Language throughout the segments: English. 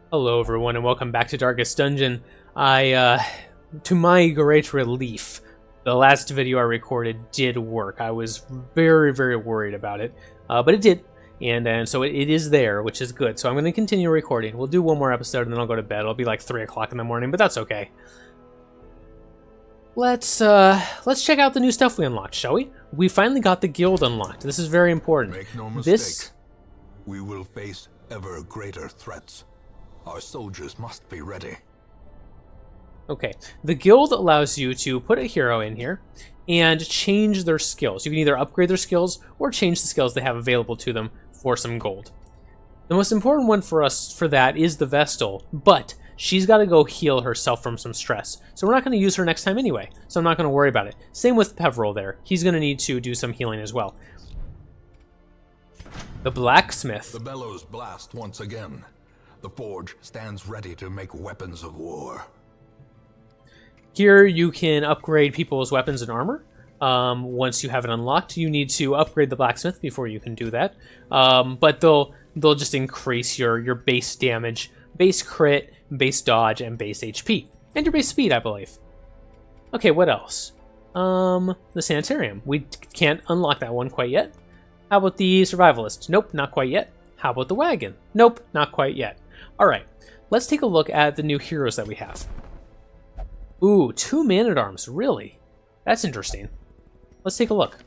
Hello everyone and welcome back to Darkest Dungeon. To my great relief, the last video I recorded did work. I was very worried about it, but it did, and so it is there, which is good. So I'm going to continue recording. We'll do one more episode and then I'll go to bed. It'll be like 3 o'clock in the morning, but that's okay. Let's check out the new stuff we unlocked, shall we? We finally got the guild unlocked. This is very important. Make no mistake, we will face ever greater threats. Our soldiers must be ready. Okay, the guild allows you to put a hero in here and change their skills. You can either upgrade their skills or change the skills they have available to them for some gold. The most important one for us for that is the Vestal, but she's got to go heal herself from some stress. So we're not going to use her next time anyway, so I'm not going to worry about it. Same with Peveril there. He's going to need to do some healing as well. The Blacksmith. The bellows blast once again. The forge stands ready to make weapons of war. Here you can upgrade people's weapons and armor. Once you have it unlocked, you need to upgrade the blacksmith before you can do that. But they'll just increase your base damage, base crit, base dodge, and base HP. And your base speed, I believe. Okay, what else? The sanitarium. We can't unlock that one quite yet. How about the survivalist? Nope, not quite yet. How about the wagon? Nope, not quite yet. Alright, let's take a look at the new heroes that we have. Ooh, 2 man-at-arms, really? That's interesting. Let's take a look.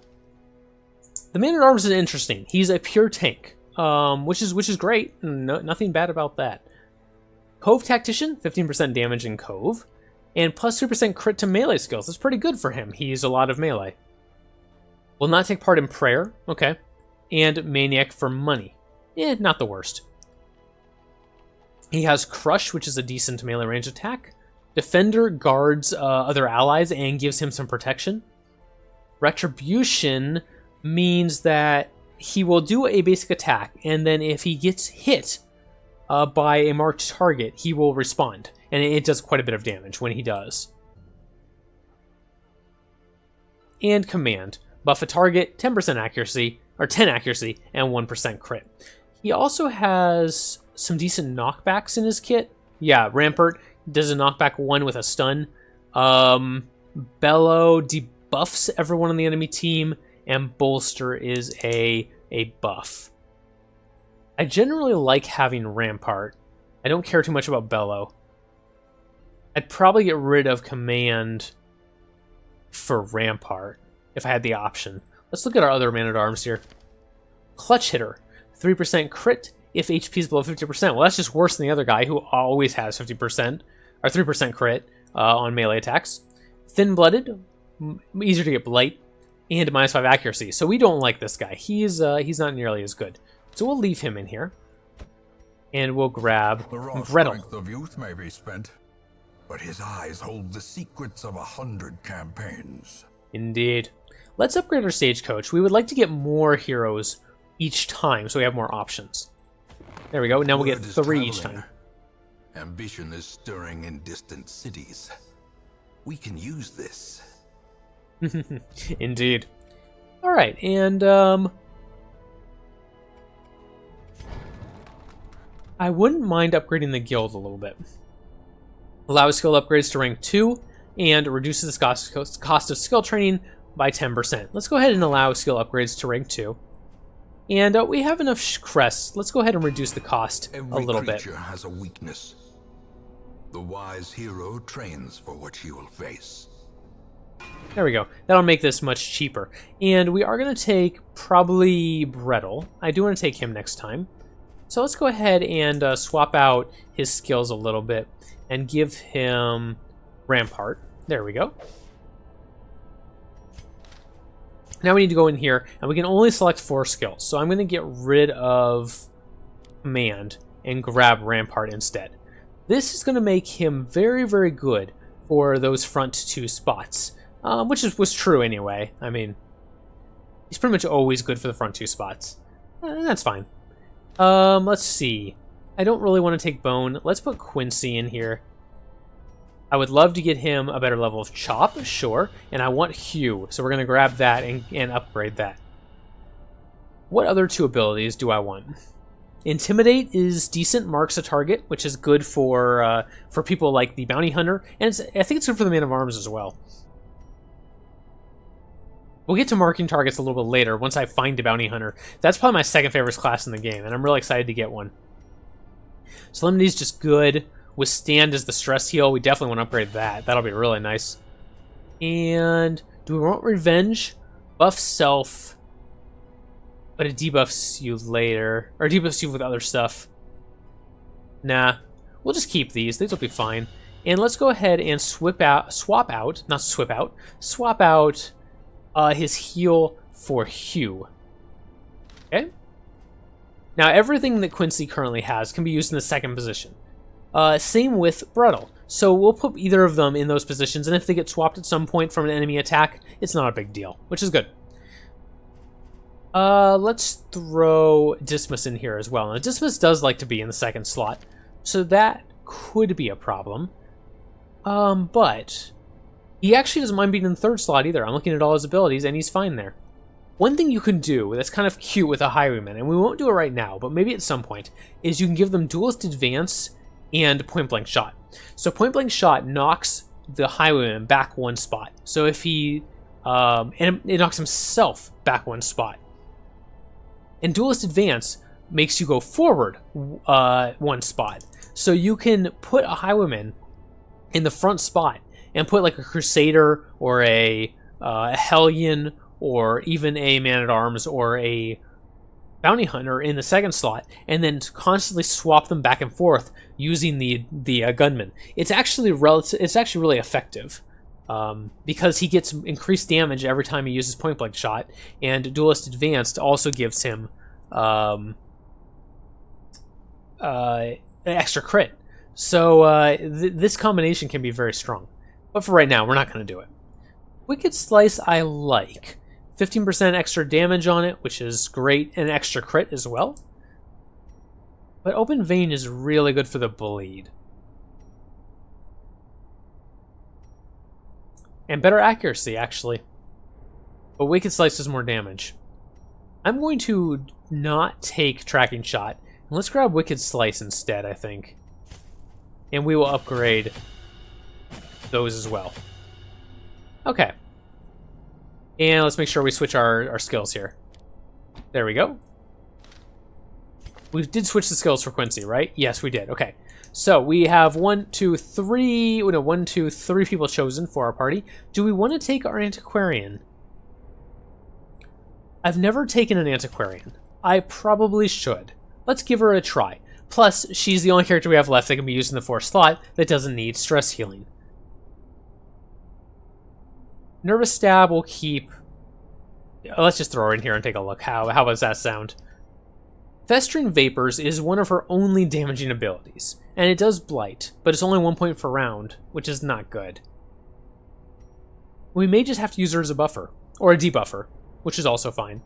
The man-at-arms is interesting. He's a pure tank, which is great. Nothing bad about that. Cove Tactician, 15% damage in Cove, and plus 2% crit to melee skills. That's pretty good for him. He's a lot of melee. Will not take part in prayer, okay. And Maniac for money. Not the worst. He has Crush, which is a decent melee range attack. Defender guards other allies and gives him some protection. Retribution means that he will do a basic attack, and then if he gets hit by a marked target, he will respond. And it does quite a bit of damage when he does. And Command. Buff a target, 10% accuracy, or 10 accuracy, and 1% crit. He also has some decent knockbacks in his kit. Yeah, Rampart does a knockback 1 with a stun. Bellow debuffs everyone on the enemy team, and Bolster is a buff. I generally like having Rampart. I don't care too much about Bellow. I'd probably get rid of Command for Rampart if I had the option. Let's look at our other man-at-arms here. Clutch Hitter, 3% crit if HP is below 50%. Well, that's just worse than the other guy who always has 50% or 3% crit on melee attacks. Thin-blooded, easier to get blight, and -5 accuracy. So we don't like this guy. He's not nearly as good. So we'll leave him in here, and we'll grab The raw Gretel. strength of youth may be spent, but his eyes hold the secrets of 100 campaigns. Indeed. Let's upgrade our stagecoach. We would like to get more heroes each time, so we have more options. There we go. Now we'll get Word is 3 each traveling. time. Ambition is stirring in distant cities. We can use this. Indeed. All right, and I wouldn't mind upgrading the guild a little bit. Allows skill upgrades to rank 2 and reduces the cost of skill training by 10%. Let's go ahead and allow skill upgrades to rank 2. And we have enough crests. Let's go ahead and reduce the cost a little bit. Every creature has a weakness. The wise hero trains for what he will face. There we go. That'll make this much cheaper. And we are going to take probably Gretel. I do want to take him next time. So let's go ahead and swap out his skills a little bit and give him Rampart. There we go. Now we need to go in here, and we can only select 4 skills. So I'm going to get rid of Command and grab Rampart instead. This is going to make him very good for those front 2 spots, which was true anyway. I mean, he's pretty much always good for the front 2 spots. That's fine. Let's see. I don't really want to take Bone. Let's put Quincy in here. I would love to get him a better level of Chop, sure, and I want Hue, so we're going to grab that and upgrade that. What other 2 abilities do I want? Intimidate is decent, marks a target, which is good for people like the bounty hunter, and I think it's good for the man of arms as well. We'll get to marking targets a little bit later once I find a bounty hunter. That's probably my second favorite class in the game, and I'm really excited to get one. Solemnity is just good. Withstand is the stress heal. We definitely want to upgrade that. That'll be really nice. And do we want Revenge? Buff self, but it debuffs you later. Or debuffs you with other stuff. Nah. We'll just keep these. These will be fine. And let's go ahead and swap out his heal for Hugh. Okay? Now, everything that Quincy currently has can be used in the second position. Same with Brettle. So we'll put either of them in those positions, and if they get swapped at some point from an enemy attack, it's not a big deal, which is good. Let's throw Dismas in here as well. Now, Dismas does like to be in the second slot, so that could be a problem. But he actually doesn't mind being in the third slot either. I'm looking at all his abilities, and he's fine there. One thing you can do that's kind of cute with a Highwayman, and we won't do it right now, but maybe at some point, is you can give them Duelist Advance and Point Blank Shot. So Point Blank Shot knocks the Highwayman back one spot. So if he, and it knocks himself back one spot. And Duelist Advance makes you go forward one spot. So you can put a Highwayman in the front spot and put like a Crusader or a Hellion or even a Man-at-Arms or a Bounty Hunter in the second slot, and then constantly swap them back and forth using the gunman. It's actually really effective because he gets increased damage every time he uses Point Blank Shot, and Duelist Advanced also gives him an extra crit. So this combination can be very strong. But for right now, we're not going to do it. Wicked Slice I like. 15% extra damage on it, which is great, and extra crit as well. But Open Vein is really good for the bleed. And better accuracy, actually. But Wicked Slice does more damage. I'm going to not take Tracking Shot. Let's grab Wicked Slice instead, I think. And we will upgrade those as well. Okay. And let's make sure we switch our skills here. There we go. We did switch the skills for Quincy, right? Yes, we did. Okay. So we have 3 people chosen for our party. Do we want to take our Antiquarian? I've never taken an Antiquarian. I probably should. Let's give her a try. Plus, she's the only character we have left that can be used in the 4th slot that doesn't need stress healing. Nervous Stab will keep... Let's just throw her in here and take a look. How does that sound? Festering Vapors is one of her only damaging abilities, and it does Blight, but it's only 1 point per round, which is not good. We may just have to use her as a buffer, or a debuffer, which is also fine.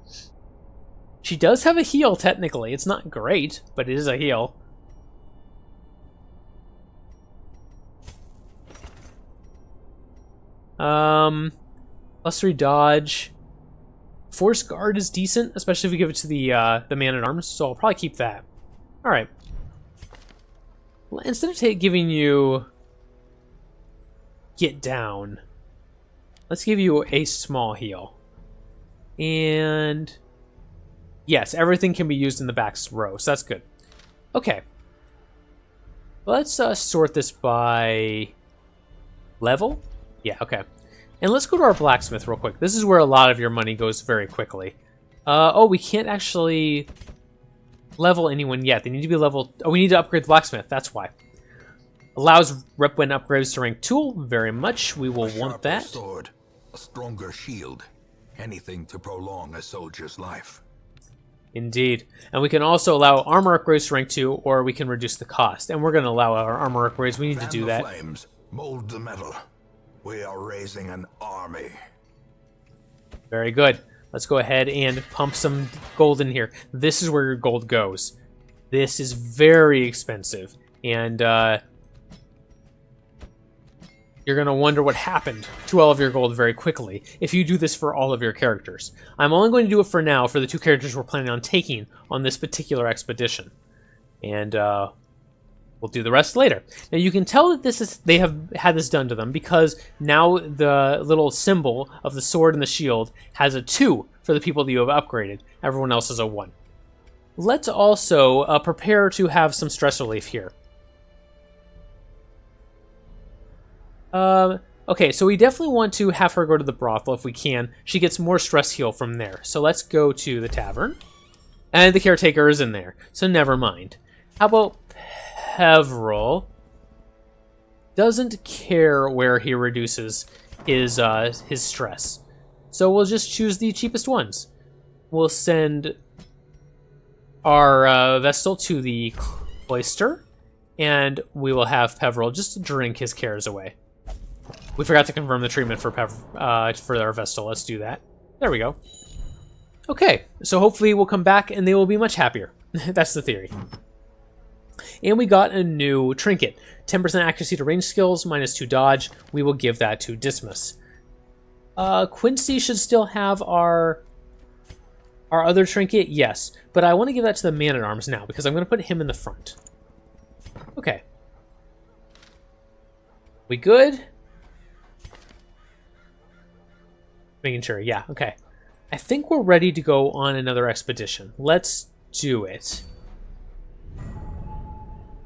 She does have a heal, technically. It's not great, but it is a heal. +3 dodge. Force Guard is decent, especially if we give it to the Man-at-Arms, so I'll probably keep that. Alright. Well, instead of giving you Get Down, let's give you a small heal. And yes, everything can be used in the back row, so that's good. Okay. Let's sort this by level. Yeah, okay. And let's go to our blacksmith real quick. This is where a lot of your money goes very quickly. Oh, we can't actually level anyone yet. They need to be level... Oh, we need to upgrade the blacksmith. That's why. Allows rep when upgrades to rank 2. Very much. We will want that. Sword, a stronger shield. Anything to prolong a soldier's life. Indeed. And we can also allow armor upgrades to rank 2, or we can reduce the cost. And we're going to allow our armor upgrades. We need to do that. Flames, mold the metal. We are raising an army. Very good. Let's go ahead and pump some gold in here. This is where your gold goes. This is very expensive. And you're going to wonder what happened to all of your gold very quickly if you do this for all of your characters. I'm only going to do it for now for the 2 characters we're planning on taking on this particular expedition. and we'll do the rest later. Now you can tell that they have had this done to them because now the little symbol of the sword and the shield has a 2 for the people that you have upgraded. Everyone else is a 1. Let's also prepare to have some stress relief here. Okay, so we definitely want to have her go to the brothel if we can. She gets more stress heal from there. So let's go to the tavern. And the caretaker is in there, so never mind. How about Peveril? Doesn't care where he reduces his stress. So we'll just choose the cheapest ones. We'll send our Vestal to the cloister, and we will have Peveril just drink his cares away. We forgot to confirm the treatment for our Vestal. Let's do that. There we go. Okay, so hopefully we'll come back and they will be much happier. That's the theory. And we got a new trinket. 10% accuracy to range skills, -2 dodge. We will give that to Dismas. Quincy should still have our other trinket, yes. But I want to give that to the man-at-arms now because I'm going to put him in the front. Okay. We good? Making sure, yeah, okay. I think we're ready to go on another expedition. Let's do it.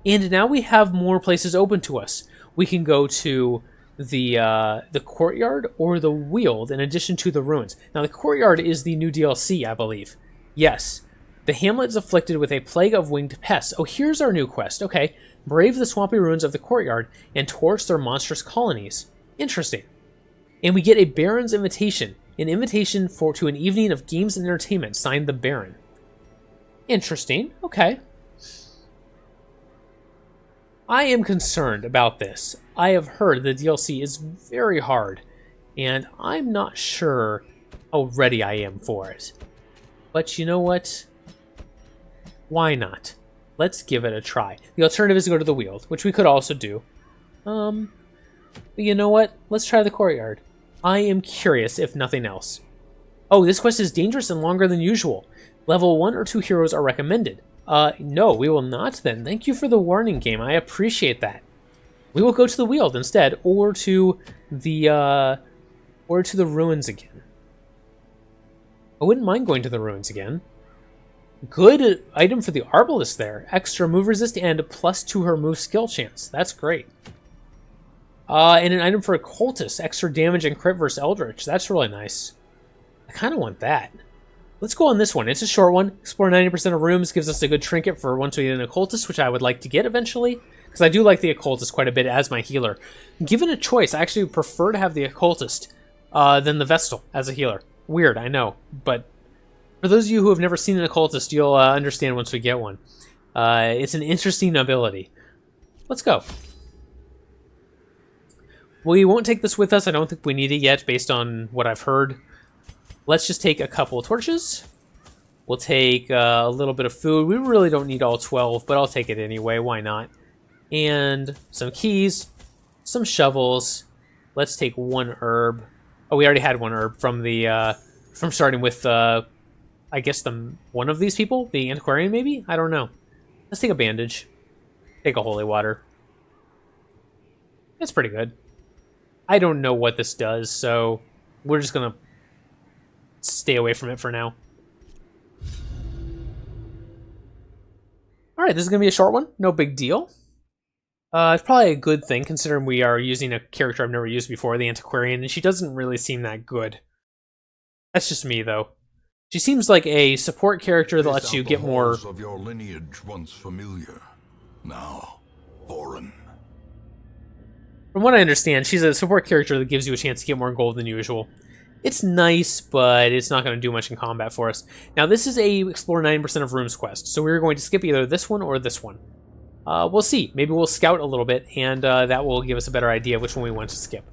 And now we have more places open to us. We can go to the courtyard or the Weald in addition to the ruins. Now the courtyard is the new DLC, I believe. Yes. The hamlet is afflicted with a plague of winged pests. Oh, here's our new quest. Okay. Brave the swampy ruins of the courtyard and torch their monstrous colonies. Interesting. And we get a Baron's invitation. An invitation to an evening of games and entertainment, signed the Baron. Interesting. Okay. I am concerned about this. I have heard the DLC is very hard, and I'm not sure how ready I am for it. But you know what? Why not? Let's give it a try. The alternative is to go to the Weald, which we could also do. But you know what? Let's try the courtyard. I am curious, if nothing else. Oh, this quest is dangerous and longer than usual. Level 1 or 2 heroes are recommended. No, we will not then. Thank you for the warning, game. I appreciate that. We will go to the Weald instead, or to the ruins again. I wouldn't mind going to the ruins again. Good item for the Arbalist there. Extra move resist and +2 her move skill chance. That's great. And an item for a cultist, extra damage and crit versus Eldritch. That's really nice. I kind of want that. Let's go on this one. It's a short one. Explore 90% of rooms, gives us a good trinket for once we get an occultist, which I would like to get eventually, because I do like the occultist quite a bit as my healer. Given a choice, I actually prefer to have the occultist than the Vestal as a healer. Weird, I know, but for those of you who have never seen an occultist, you'll understand once we get one. It's an interesting ability. Let's go. We won't take this with us. I don't think we need it yet, based on what I've heard. Let's just take a couple of torches. We'll take a little bit of food. We really don't need all 12, but I'll take it anyway. Why not? And some keys, some shovels. Let's take 1 herb. Oh, we already had 1 herb from the from starting with I guess one of these people, the antiquarian maybe. I don't know. Let's take a bandage. Take a holy water. It's pretty good. I don't know what this does, so we're just gonna stay away from it for now. Alright, this is gonna be a short one. No big deal. It's probably a good thing, considering we are using a character I've never used before, the Antiquarian, and she doesn't really seem that good. That's just me, though. She seems like a support character that lets you get more... of your lineage once familiar, now foreign. From what I understand, she's a support character that gives you a chance to get more gold than usual. It's nice, but it's not going to do much in combat for us. Now, this is a Explore 9% of Rooms quest, so we're going to skip either this one or this one. We'll see. Maybe we'll scout a little bit, and that will give us a better idea of which one we want to skip.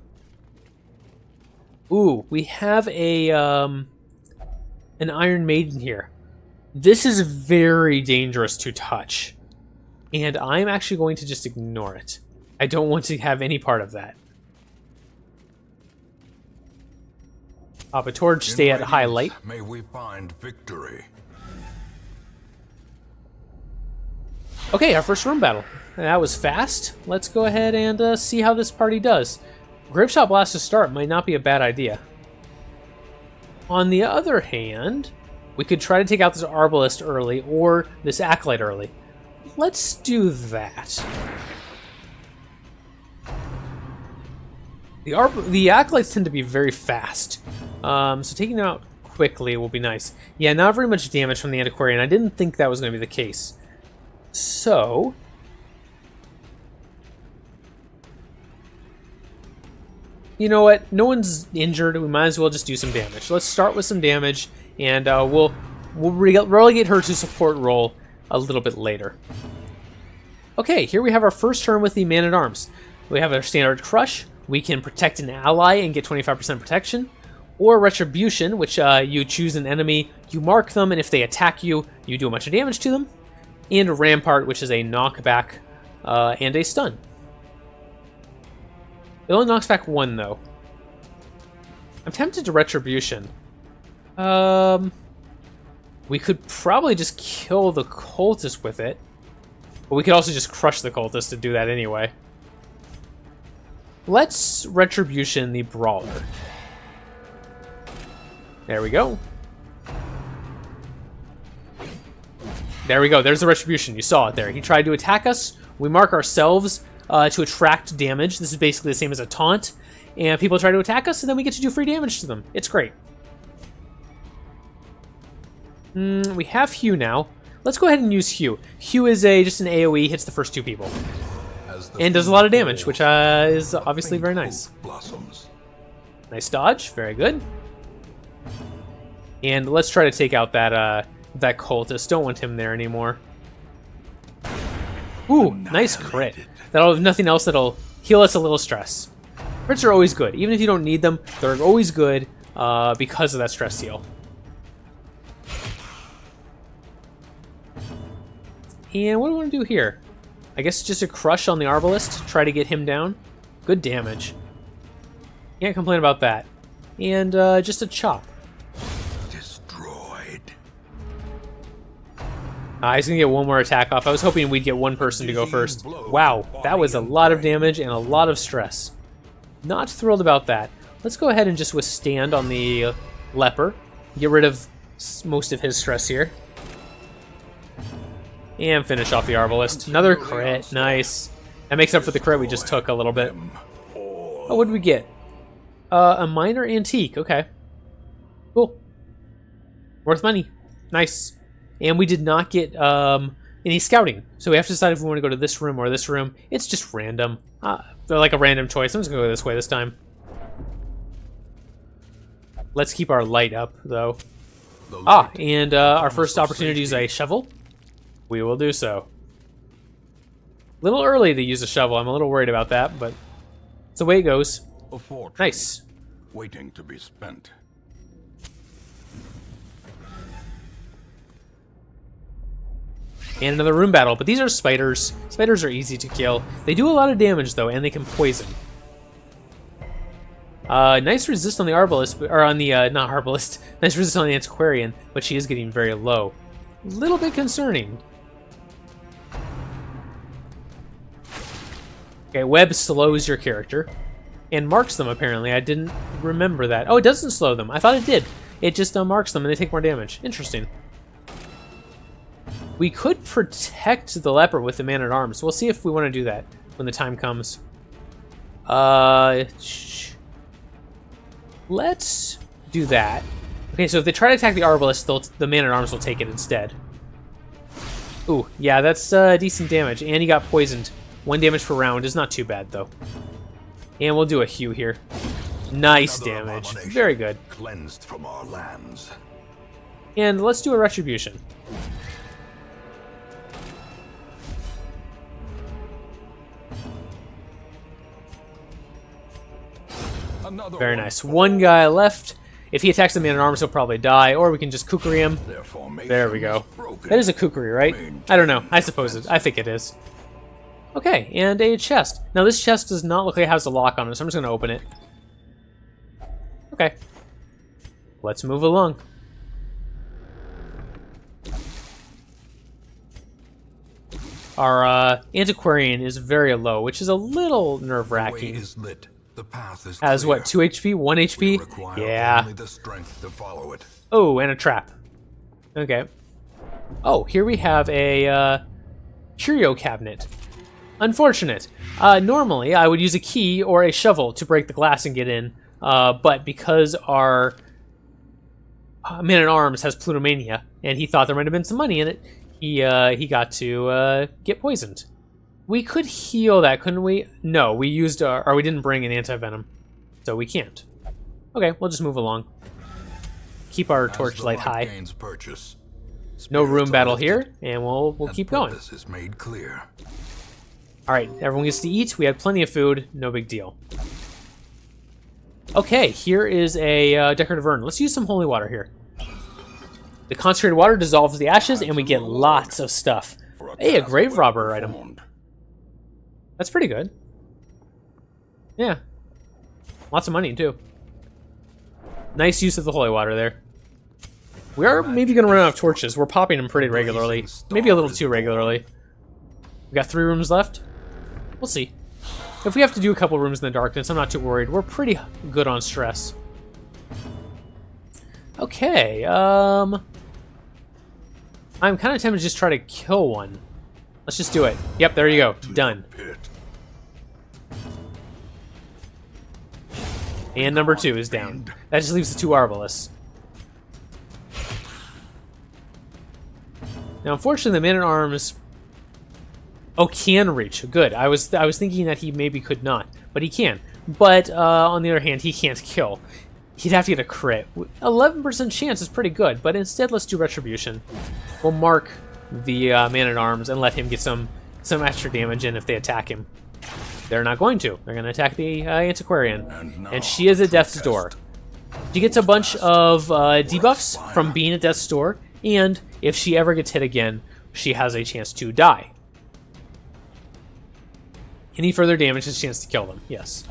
Ooh, we have a an Iron Maiden here. This is very dangerous to touch, and I'm actually going to just ignore it. I don't want to have any part of that. Pop a torch, stay at high light. May we find victory. Okay, our first room battle. That was fast. Let's go ahead and see how this party does. Grapeshot Blast to start might not be a bad idea. On the other hand, we could try to take out this Arbalist early or this Acolyte early. Let's do that. The Acolytes tend to be very fast, so taking them out quickly will be nice. Yeah, not very much damage from the Antiquarian. I didn't think that was going to be the case. So... you know what? No one's injured. We might as well just do some damage. Let's start with some damage, and we'll relegate her to support role a little bit later. Okay, here we have our first turn with the Man-at-Arms. We have our standard Crush. We can protect an ally and get 25% protection. Or Retribution, which you choose an enemy, you mark them, and if they attack you, you do a bunch of damage to them. And Rampart, which is a knockback and a stun. It only knocks back one, though. I'm tempted to Retribution. We could probably just kill the cultist with it. But we could also just crush the cultist to do that anyway. Let's Retribution the Brawler. There we go. There we go. There's the Retribution. You saw it there. He tried to attack us. We mark ourselves to attract damage. This is basically the same as a taunt. And people try to attack us, and then we get to do free damage to them. It's great. We have Hugh now. Let's go ahead and use Hugh. Hugh is just an AoE, hits the first two people. And does a lot of damage, which is obviously very nice. Nice dodge. Very good. And let's try to take out that cultist. Don't want him there anymore. Ooh, nice crit. That'll, if nothing else, that'll heal us a little stress. Crits are always good. Even if you don't need them, they're always good because of that stress heal. And what do we want to do here? I guess just a crush on the Arbalist. Try to get him down. Good damage. Can't complain about that. And just a chop. Destroyed. He's going to get one more attack off. I was hoping we'd get one person to go first. Wow, that was a lot of damage and a lot of stress. Not thrilled about that. Let's go ahead and just withstand on the Leper. Get rid of most of his stress here. And finish off the Arbalist. Another crit. Nice. That makes up for the crit we just took a little bit. Oh, what did we get? A minor antique. Okay. Cool. Worth money. Nice. And we did not get any scouting. So we have to decide if we want to go to this room or this room. It's just random. Like a random choice. I'm just going to go this way this time. Let's keep our light up, though. And our first opportunity is a shovel. We will do so. A little early to use a shovel. I'm a little worried about that, but it's the way it goes. A fortune Nice. waiting to be spent. And another room battle, but these are spiders. Spiders are easy to kill. They do a lot of damage, though, and they can poison. Nice resist on the Arbalist, or on the, not Arbalist. Nice resist on the Antiquarian, but she is getting very low. A little bit concerning. Okay, web slows your character. And marks them, apparently. I didn't remember that. Oh, it doesn't slow them. I thought it did. It just marks them and they take more damage. Interesting. We could protect the Leper with the Man-at-Arms. We'll see if we want to do that when the time comes. Let's do that. Okay, so if they try to attack the Arbalist, the Man-at-Arms will take it instead. Ooh, yeah, that's decent damage. And he got poisoned. 1 damage per round is not too bad, though. And we'll do a Hugh here. Nice damage. Very good. Cleansed from our lands. And let's do a Retribution. Very nice. One guy left. If he attacks the Man-at-Arms, he'll probably die, or we can just kukri him. There we go. That is a kukri, right? I don't know. I suppose it. I think it is. Okay, and a chest. Now, this chest does not look like it has a lock on it, so I'm just going to open it. Okay. Let's move along. our antiquarian is very low, which is a little nerve-wracking. Is lit. The path is Has clear. what, 2 HP, 1 HP? Require Yeah. only the strength to follow it. Oh, and a trap. Okay. Oh, here we have a curio cabinet. Unfortunate. Normally, I would use a key or a shovel to break the glass and get in, but because our man-at-arms has plutomania, and he thought there might have been some money in it, he got to get poisoned. We could heal that, couldn't we? No, we used or we didn't bring an anti-venom, so we can't. Okay, we'll just move along. Keep our torchlight high. Purchase, No room battle lifted, here, and we'll keep going. purpose is made clear. All right, everyone gets to eat. We had plenty of food, no big deal. Okay, here is a decorative urn. Let's use some holy water here. The concentrated water dissolves the ashes, and we get lots of stuff. Hey, a grave robber item. That's pretty good. Yeah. Lots of money, too. Nice use of the holy water there. We are maybe going to run out of torches. We're popping them pretty regularly. Maybe a little too regularly. We got 3 rooms left. We'll see. If we have to do a couple rooms in the darkness, I'm not too worried. We're pretty good on stress. Okay, I'm kind of tempted to just try to kill one. Let's just do it. Yep, there you go. Done. And number 2 is down. That just leaves the 2 Arbalists. Now, unfortunately, the man-at-arms... Oh, can reach. Good. I was thinking that he maybe could not, but he can. But, on the other hand, he can't kill. He'd have to get a crit. 11% chance is pretty good, but instead let's do Retribution. We'll mark the man-at-arms and let him get some extra damage in if they attack him. They're not going to. They're going to attack the Antiquarian. And she is at Death's Door. She gets a bunch of debuffs from being at Death's Door, and if she ever gets hit again, she has a chance to die. Any further damage has a chance to kill them, yes.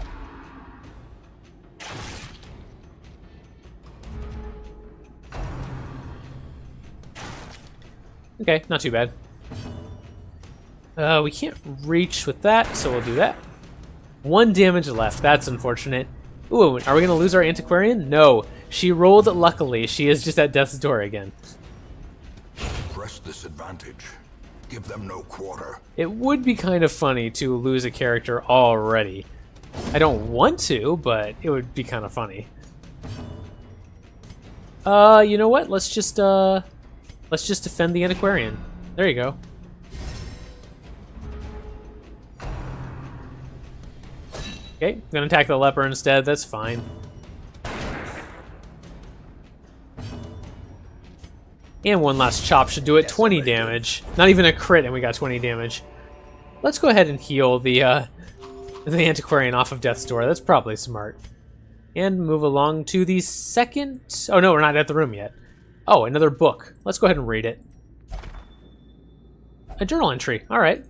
Okay, not too bad. We can't reach with that, so we'll do that. 1 damage left. That's unfortunate. Ooh, are we going to lose our Antiquarian? No. She rolled luckily. She is just at Death's Door again. Press this advantage. Give them no quarter. It would be kind of funny to lose a character already. I don't want to, but it would be kind of funny. You know what? Let's just defend the Antiquarian. There you go. Okay, I'm gonna attack the leper instead. That's fine. And one last chop should do it. 20 damage. Not even a crit, and we got 20 damage. Let's go ahead and heal the Antiquarian off of Death's Door. That's probably smart. And move along to the second... Oh, no, we're not at the room yet. Oh, another book. Let's go ahead and read it. A journal entry. All right.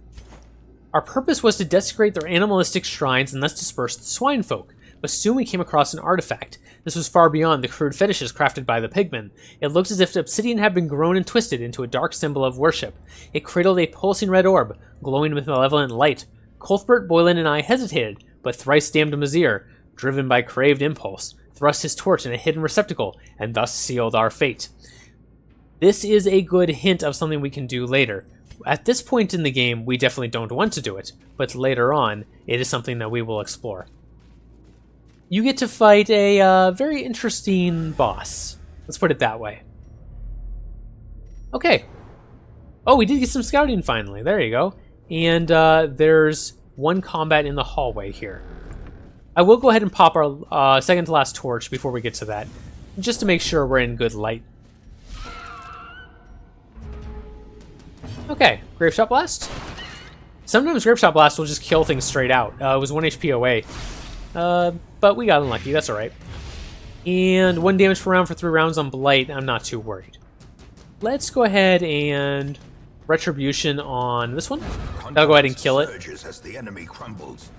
Our purpose was to desecrate their animalistic shrines and thus disperse the swine folk. But soon we came across an artifact. This was far beyond the crude fetishes crafted by the pigmen. It looked as if obsidian had been grown and twisted into a dark symbol of worship. It cradled a pulsing red orb, glowing with malevolent light. Cuthbert, Boylan, and I hesitated, but thrice damned Mazir, driven by craved impulse, thrust his torch in a hidden receptacle, and thus sealed our fate. This is a good hint of something we can do later. At this point in the game, we definitely don't want to do it, but later on, it is something that we will explore. You get to fight a very interesting boss. Let's put it that way. Okay. Oh, we did get some scouting finally. There you go. And there's 1 combat in the hallway here. I will go ahead and pop our second to last torch before we get to that, just to make sure we're in good light. Okay, Grave Shot Blast. Sometimes Grave Shot Blast will just kill things straight out. It was 1 HP away. But we got unlucky, that's alright. And 1 damage per round for 3 rounds on Blight, I'm not too worried. Let's go ahead and Retribution on this one. I'll go ahead and kill it. As the enemy crumbles.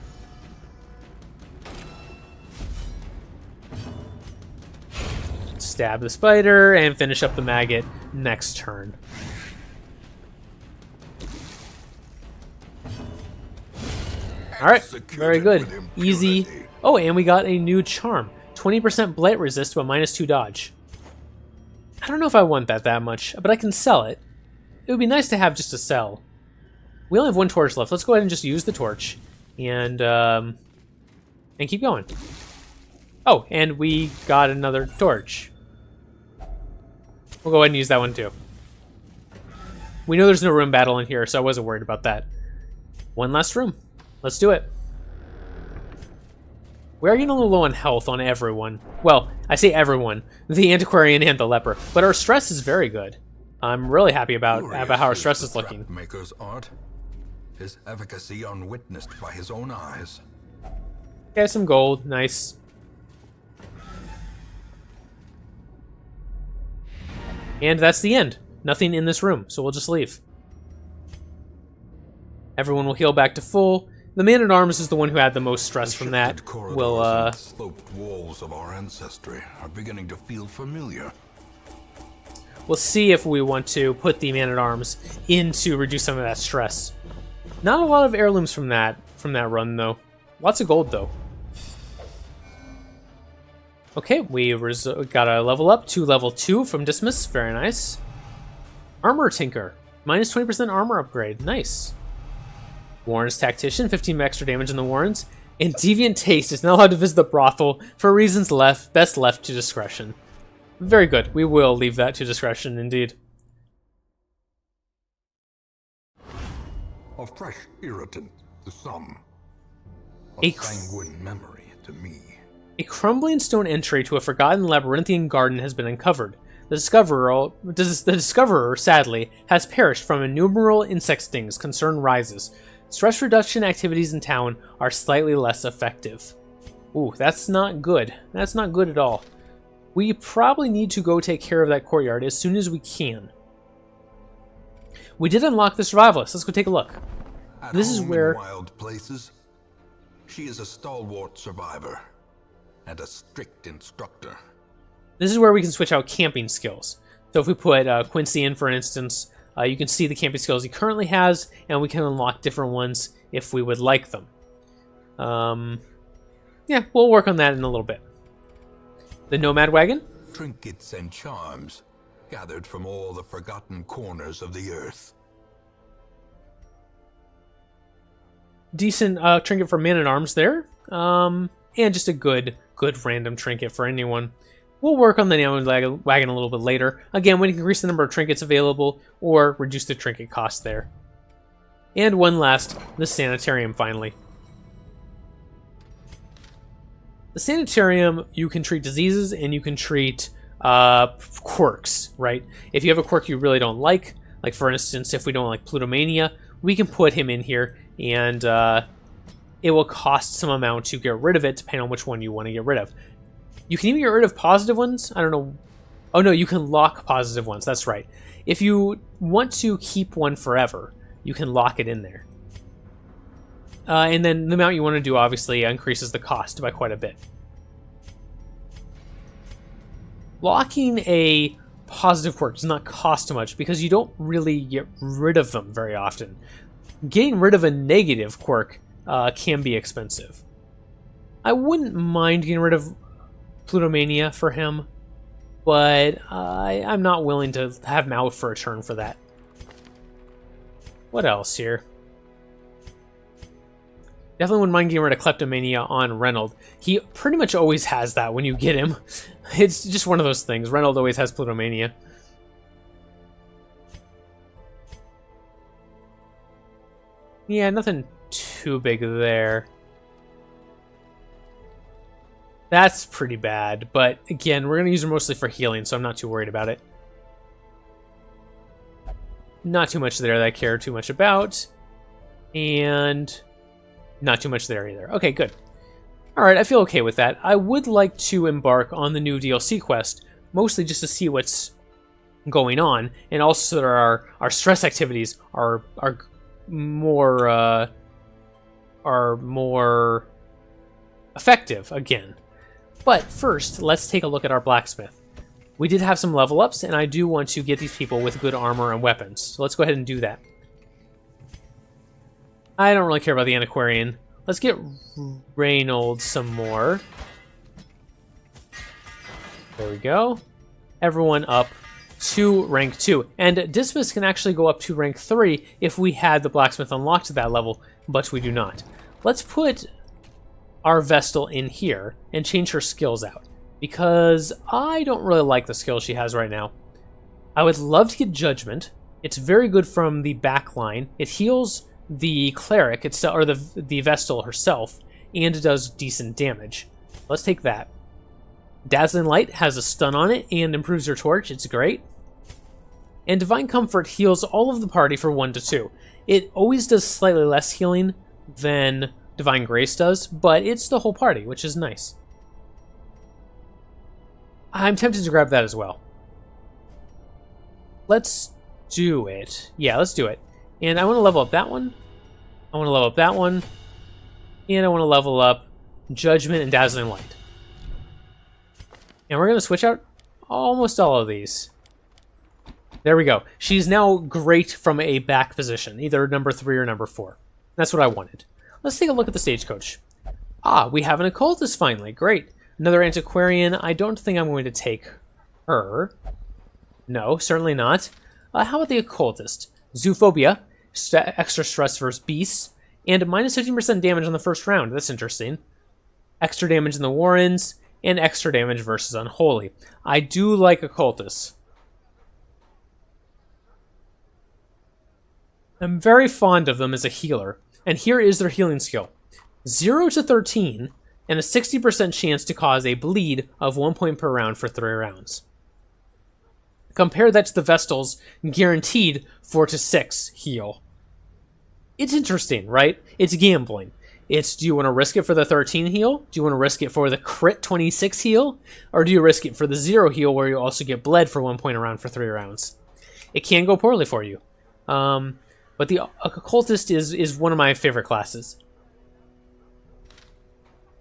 Stab the spider and finish up the maggot next turn. Alright, very good. Easy. Oh, and we got a new charm. 20% blight resist, but -2 dodge. I don't know if I want that much, but I can sell it. It would be nice to have just to sell. We only have 1 torch left. Let's go ahead and just use the torch. And keep going. Oh, and we got another torch. We'll go ahead and use that one too. We know there's no room battle in here, so I wasn't worried about that. One last room. Let's do it. We are getting a little low on health on everyone. Well, I say everyone. The antiquarian and the leper. But our stress is very good. I'm really happy about how our stress is looking. Maker's art. His efficacy unwitnessed by his own eyes. Okay, some gold. Nice. And that's the end. Nothing in this room, so we'll just leave. Everyone will heal back to full. The man-at-arms is the one who had the most stress from that. We'll, sloped walls of our ancestry are beginning to feel familiar. We'll see if we want to put the man-at-arms in to reduce some of that stress. Not a lot of heirlooms from that run, though. Lots of gold, though. Okay, we got a level up to level 2 from Dismas. Very nice. Armor Tinker. -20% armor upgrade. Nice. Warren's Tactician. 15 extra damage in the Warrens. And Deviant Taste is not allowed to visit the brothel for reasons best left to discretion. Very good. We will leave that to discretion, indeed. A fresh irritant to some. A sanguine memory to me. A crumbling stone entry to a forgotten labyrinthian garden has been uncovered. The discoverer, sadly, has perished from innumerable insect stings. Concern rises. Stress reduction activities in town are slightly less effective. Ooh, that's not good. That's not good at all. We probably need to go take care of that courtyard as soon as we can. We did unlock the survivalist. Let's go take a look. This is where... In wild places, she is a stalwart survivor and a strict instructor. This is where we can switch out camping skills. So if we put Quincy in, for instance, you can see the camping skills he currently has, and we can unlock different ones if we would like them. Yeah, we'll work on that in a little bit. The Nomad Wagon. Trinkets and charms gathered from all the forgotten corners of the earth. Decent trinket for man-at-arms there. And just a good random trinket for anyone. We'll work on the Nomad Wagon a little bit later. Again, we can increase the number of trinkets available or reduce the trinket cost there. And one last, the Sanitarium finally. The Sanitarium, you can treat diseases and you can treat quirks, right? If you have a quirk you really don't like for instance, if we don't like Plutomania, we can put him in here and it will cost some amount to get rid of it depending on which one you want to get rid of. You can even get rid of positive ones. I don't know. Oh no, you can lock positive ones. That's right. If you want to keep one forever, you can lock it in there. And then the amount you want to do obviously increases the cost by quite a bit. Locking a positive quirk does not cost too much because you don't really get rid of them very often. Getting rid of a negative quirk can be expensive. I wouldn't mind getting rid of Plutomania for him, but I'm not willing to have him out for a turn for that. What else here? Definitely wouldn't mind getting rid of Kleptomania on Reynold. He pretty much always has that when you get him. It's just one of those things. Reynold always has Plutomania. Yeah, nothing too big there. That's pretty bad, but again, we're going to use her mostly for healing, so I'm not too worried about it. Not too much there that I care too much about. And not too much there either. Okay, good. Alright, I feel okay with that. I would like to embark on the new DLC quest, mostly just to see what's going on, and also that our stress activities are more effective again. But first, let's take a look at our blacksmith. We did have some level ups, and I do want to get these people with good armor and weapons. So let's go ahead and do that. I don't really care about the antiquarian Let's get Reynold some more. There we go. Everyone up to rank 2. And Dismas can actually go up to rank 3 if we had the blacksmith unlocked at that level, but we do not. Let's put our Vestal in here and change her skills out, because I don't really like the skills she has right now. I would love to get Judgment. It's very good from the back line. It heals the cleric itself, or the Vestal herself, and it does decent damage. Let's take that. Dazzling Light has a stun on it and improves your torch. It's great. And Divine Comfort heals all of the party for 1 to 2. It always does slightly less healing than Divine Grace does, but it's the whole party, which is nice. I'm tempted to grab that as well. Let's do it. Yeah, let's do it. And I want to level up that one. I want to level up that one. And I want to level up Judgment and Dazzling Light. And we're going to switch out almost all of these. There we go. She's now great from a back position, either number 3 or number 4. That's what I wanted. Let's take a look at the stagecoach. Ah, we have an occultist finally. Great. Another antiquarian. I don't think I'm going to take her. No, certainly not. How about the occultist? Zoophobia, extra stress versus beasts, and minus 15% damage on the first round. That's interesting. Extra damage in the Warrens, and extra damage versus Unholy. I do like occultists. I'm very fond of them as a healer, and here is their healing skill. 0 to 13, and a 60% chance to cause a bleed of 1 point per round for 3 rounds. Compare that to the Vestal's guaranteed 4 to 6 heal. It's interesting, right? It's gambling. It's, do you want to risk it for the 13 heal? Do you want to risk it for the crit 26 heal? Or do you risk it for the 0 heal where you also get bled for 1 point a round for 3 rounds? It can go poorly for you. But the occultist is one of my favorite classes.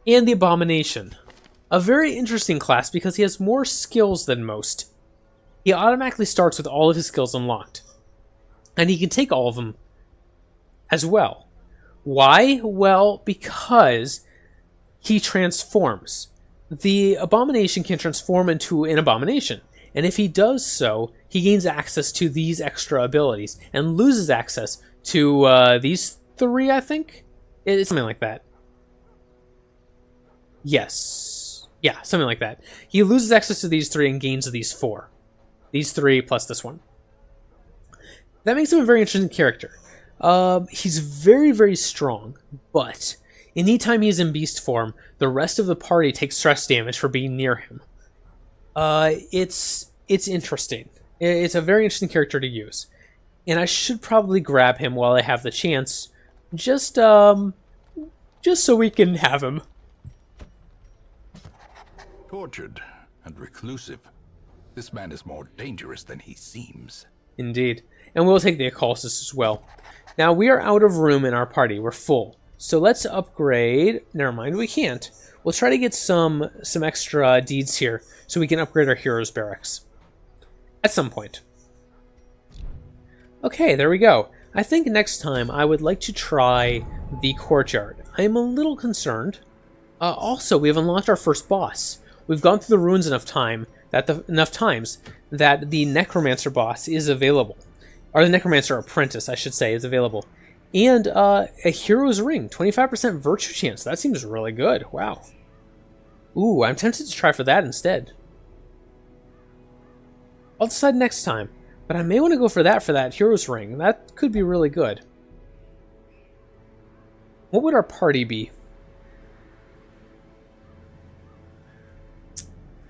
And the Abomination. A very interesting class because he has more skills than most. He automatically starts with all of his skills unlocked. And he can take all of them as well. Why? Well, because he transforms. The Abomination can transform into an Abomination. And if he does so, he gains access to these extra abilities and loses access to these 3, I think? It's something like that. Yes. Yeah, something like that. He loses access to these 3 and gains these 4. These 3 plus this one. That makes him a very interesting character. He's very, very strong, but anytime he's in beast form, the rest of the party takes stress damage for being near him. It's interesting. It's a very interesting character to use. And I should probably grab him while I have the chance, just so we can have him. Tortured and reclusive. This man is more dangerous than he seems. Indeed. And we'll take the occultist as well. Now, we are out of room in our party. We're full. So let's upgrade. Never mind, we can't. We'll try to get some extra deeds here so we can upgrade our heroes' barracks. At some point. Okay, there we go. I think next time I would like to try the courtyard. I am a little concerned. Also, we have unlocked our first boss. We've gone through the ruins enough times that the Necromancer boss is available. Or the Necromancer Apprentice, I should say, is available. And a Hero's Ring, 25% Virtue Chance. That seems really good. Wow. Ooh, I'm tempted to try for that instead. I'll decide next time. But I may want to go for that Hero's Ring. That could be really good. What would our party be?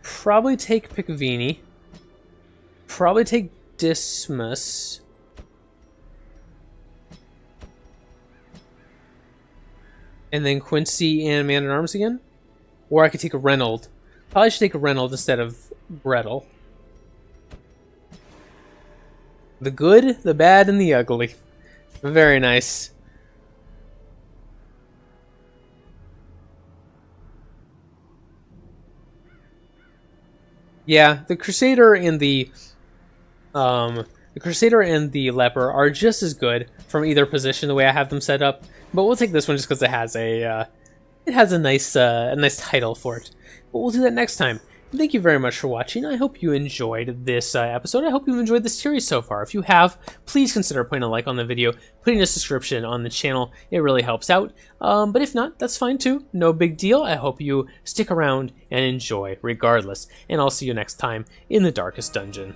Probably take Picvini. Probably take Dismas. And then Quincy and Man-at-Arms again? Or I could take a Reynold. Probably should take a Reynold instead of Gretel. The good, the bad, and the ugly. Very nice. Yeah, the Crusader and the Leper are just as good from either position the way I have them set up. But we'll take this one just because it has a nice title for it. But we'll do that next time. Thank you very much for watching. I hope you enjoyed this episode. I hope you've enjoyed this series so far. If you have, please consider putting a like on the video, putting a subscription on the channel. It really helps out. But if not, that's fine too. No big deal. I hope you stick around and enjoy regardless. And I'll see you next time in the Darkest Dungeon.